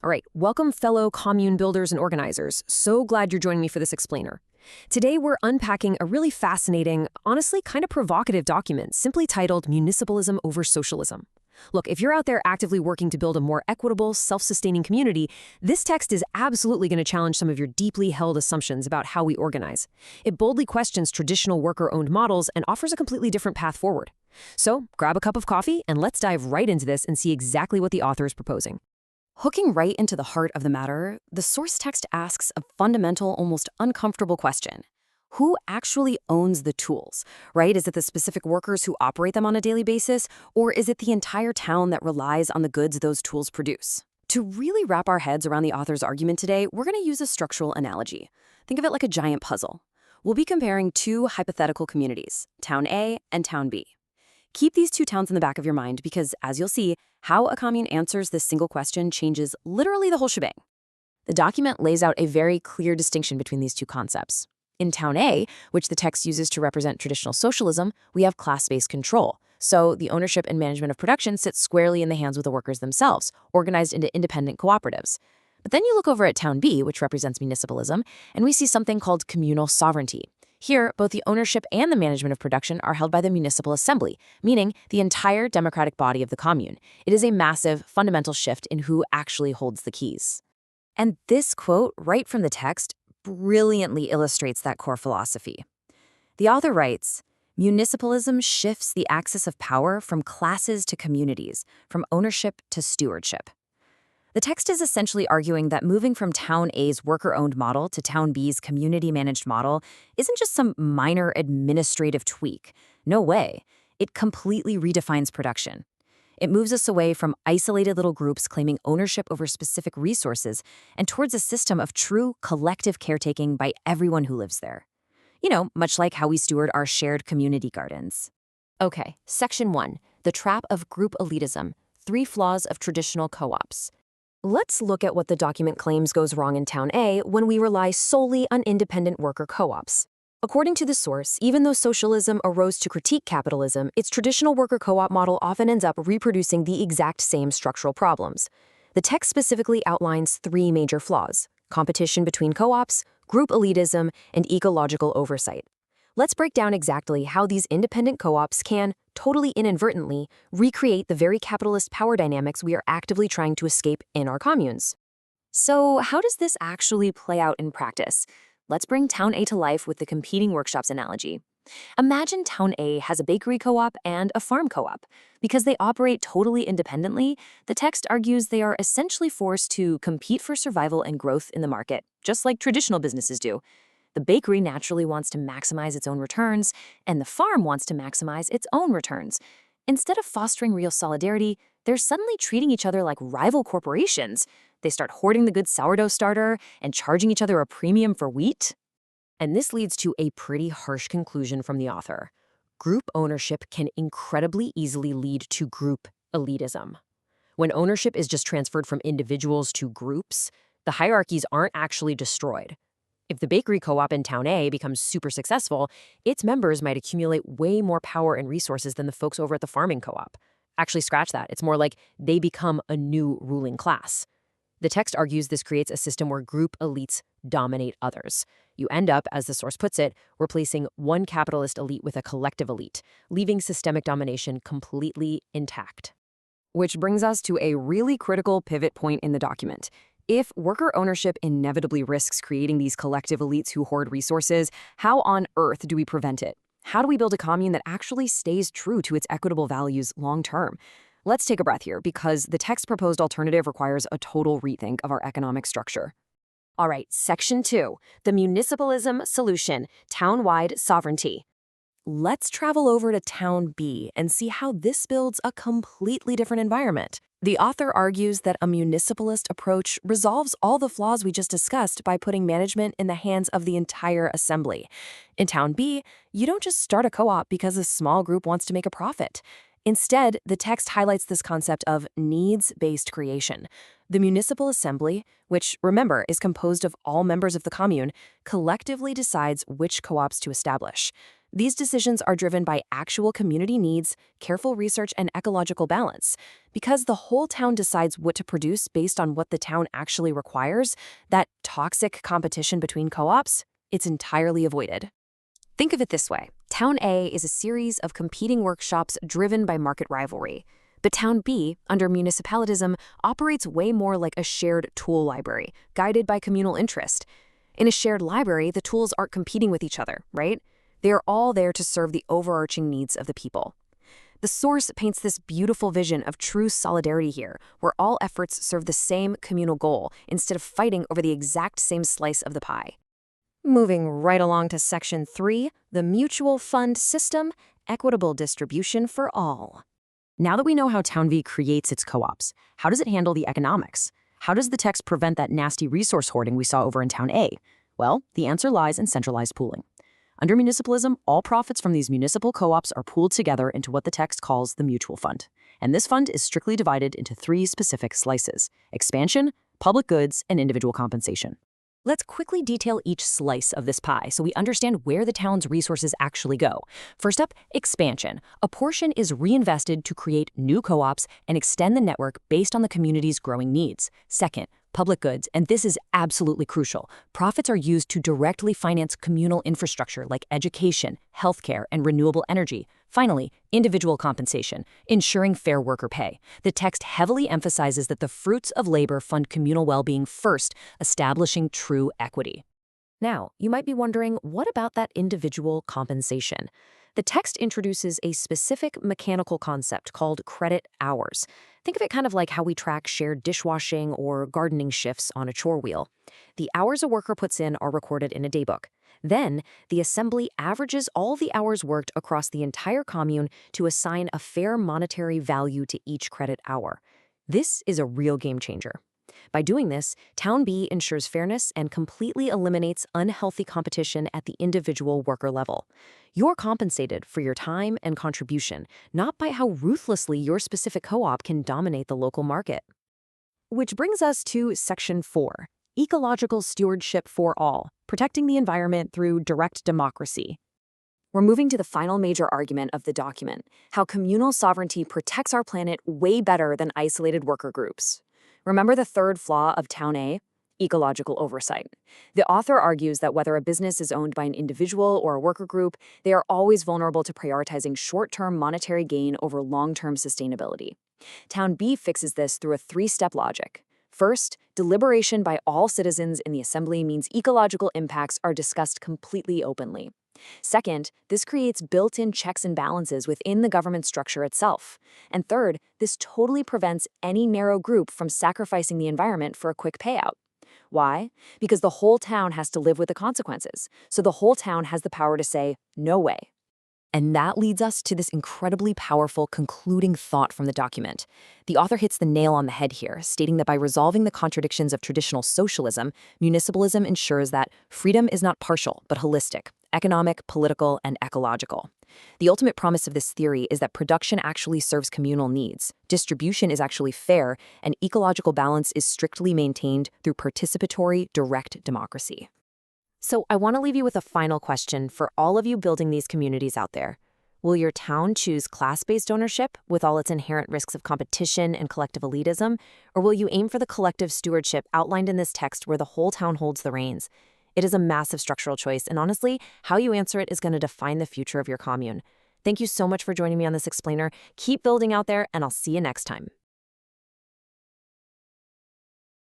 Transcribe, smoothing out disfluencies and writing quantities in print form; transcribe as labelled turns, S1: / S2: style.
S1: All right, welcome fellow commune builders and organizers. So glad you're joining me for this explainer. Today we're unpacking a really fascinating, honestly kind of provocative document simply titled Municipalism over Socialism. Look, if you're out there actively working to build a more equitable, self-sustaining community, this text is absolutely going to challenge some of your deeply held assumptions about how we organize. It boldly questions traditional worker-owned models and offers a completely different path forward. So grab a cup of coffee and let's dive right into this and see exactly what the author is proposing. Hooking right into the heart of the matter, the source text asks a fundamental, almost uncomfortable question. Who actually owns the tools, right? Is it the specific workers who operate them on a daily basis, or is it the entire town that relies on the goods those tools produce? To really wrap our heads around the author's argument today, we're going to use a structural analogy. Think of it like a giant puzzle. We'll be comparing two hypothetical communities, Town A and Town B. Keep these two towns in the back of your mind because, as you'll see, how a commune answers this single question changes literally the whole shebang. The document lays out a very clear distinction between these two concepts. In Town A, which the text uses to represent traditional socialism, we have class-based control. So the ownership and management of production sits squarely in the hands of the workers themselves, organized into independent cooperatives. But then you look over at Town B, which represents municipalism, and we see something called communal sovereignty. Here, both the ownership and the management of production are held by the municipal assembly, meaning the entire democratic body of the commune. It is a massive, fundamental shift in who actually holds the keys. And this quote, right from the text, brilliantly illustrates that core philosophy. The author writes, "Municipalism shifts the axis of power from classes to communities, from ownership to stewardship." The text is essentially arguing that moving from Town A's worker-owned model to Town B's community-managed model isn't just some minor administrative tweak. No way. It completely redefines production. It moves us away from isolated little groups claiming ownership over specific resources and towards a system of true collective caretaking by everyone who lives there. You know, much like how we steward our shared community gardens. Okay, Section 1, The Trap of Group Elitism, 3 Flaws of Traditional Co-ops. Let's look at what the document claims goes wrong in Town A when we rely solely on independent worker co-ops. According to the source, even though socialism arose to critique capitalism, its traditional worker co-op model often ends up reproducing the exact same structural problems. The text specifically outlines 3 major flaws: competition between co-ops, group elitism, and ecological oversight. Let's break down exactly how these independent co-ops can, totally inadvertently, recreate the very capitalist power dynamics we are actively trying to escape in our communes. So, how does this actually play out in practice? Let's bring Town A to life with the competing workshops analogy. Imagine Town A has a bakery co-op and a farm co-op. Because they operate totally independently, the text argues they are essentially forced to compete for survival and growth in the market, just like traditional businesses do. The bakery naturally wants to maximize its own returns, and the farm wants to maximize its own returns. Instead of fostering real solidarity, they're suddenly treating each other like rival corporations. They start hoarding the good sourdough starter and charging each other a premium for wheat. And this leads to a pretty harsh conclusion from the author. Group ownership can incredibly easily lead to group elitism. When ownership is just transferred from individuals to groups, the hierarchies aren't actually destroyed. If the bakery co-op in Town A becomes super successful, its members might accumulate way more power and resources than the folks over at the farming co-op. Actually, scratch that. It's more like they become a new ruling class. The text argues this creates a system where group elites dominate others. You end up, as the source puts it, replacing one capitalist elite with a collective elite, leaving systemic domination completely intact. Which brings us to a really critical pivot point in the document. If worker ownership inevitably risks creating these collective elites who hoard resources, how on earth do we prevent it? How do we build a commune that actually stays true to its equitable values long term? Let's take a breath here, because the text proposed alternative requires a total rethink of our economic structure. All right, Section 2, the Municipalism Solution, Town-Wide Sovereignty. Let's travel over to Town B and see how this builds a completely different environment. The author argues that a municipalist approach resolves all the flaws we just discussed by putting management in the hands of the entire assembly. In Town B, you don't just start a co-op because a small group wants to make a profit. Instead, the text highlights this concept of needs-based creation. The municipal assembly, which, remember, is composed of all members of the commune, collectively decides which co-ops to establish. These decisions are driven by actual community needs, careful research, and ecological balance. Because the whole town decides what to produce based on what the town actually requires, that toxic competition between co-ops, it's entirely avoided. Think of it this way. Town A is a series of competing workshops driven by market rivalry. But Town B, under municipalism, operates way more like a shared tool library, guided by communal interest. In a shared library, the tools aren't competing with each other, right? They are all there to serve the overarching needs of the people. The source paints this beautiful vision of true solidarity here, where all efforts serve the same communal goal instead of fighting over the exact same slice of the pie. Moving right along to Section 3, the mutual fund system, equitable distribution for all. Now that we know how Town V creates its co-ops, how does it handle the economics? How does the text prevent that nasty resource hoarding we saw over in Town A? Well, the answer lies in centralized pooling. Under municipalism, all profits from these municipal co-ops are pooled together into what the text calls the mutual fund. And this fund is strictly divided into 3 specific slices: expansion, public goods, and individual compensation. Let's quickly detail each slice of this pie so we understand where the town's resources actually go. First up, expansion. A portion is reinvested to create new co-ops and extend the network based on the community's growing needs. Second, public goods, and this is absolutely crucial. Profits are used to directly finance communal infrastructure like education, healthcare, and renewable energy. Finally, individual compensation, ensuring fair worker pay. The text heavily emphasizes that the fruits of labor fund communal well-being first, establishing true equity. Now, you might be wondering, what about that individual compensation? The text introduces a specific mechanical concept called credit hours. Think of it kind of like how we track shared dishwashing or gardening shifts on a chore wheel. The hours a worker puts in are recorded in a daybook. Then, the assembly averages all the hours worked across the entire commune to assign a fair monetary value to each credit hour. This is a real game changer. By doing this, Town B ensures fairness and completely eliminates unhealthy competition at the individual worker level. You're compensated for your time and contribution, not by how ruthlessly your specific co-op can dominate the local market. Which brings us to Section 4, Ecological Stewardship for All, protecting the environment through direct democracy. We're moving to the final major argument of the document, how communal sovereignty protects our planet way better than isolated worker groups. Remember the third flaw of Town A? Ecological oversight. The author argues that whether a business is owned by an individual or a worker group, they are always vulnerable to prioritizing short-term monetary gain over long-term sustainability. Town B fixes this through a 3-step logic. First, deliberation by all citizens in the assembly means ecological impacts are discussed completely openly. Second, this creates built-in checks and balances within the government structure itself. And third, this totally prevents any narrow group from sacrificing the environment for a quick payout. Why? Because the whole town has to live with the consequences. So the whole town has the power to say, no way. And that leads us to this incredibly powerful concluding thought from the document. The author hits the nail on the head here, stating that by resolving the contradictions of traditional socialism, municipalism ensures that freedom is not partial, but holistic, economic, political, and ecological. The ultimate promise of this theory is that production actually serves communal needs, distribution is actually fair, and ecological balance is strictly maintained through participatory, direct democracy. So I want to leave you with a final question for all of you building these communities out there. Will your town choose class-based ownership with all its inherent risks of competition and collective elitism, or will you aim for the collective stewardship outlined in this text where the whole town holds the reins? It is a massive structural choice, and honestly, how you answer it is going to define the future of your commune. Thank you so much for joining me on this explainer. Keep building out there, and I'll see you next time.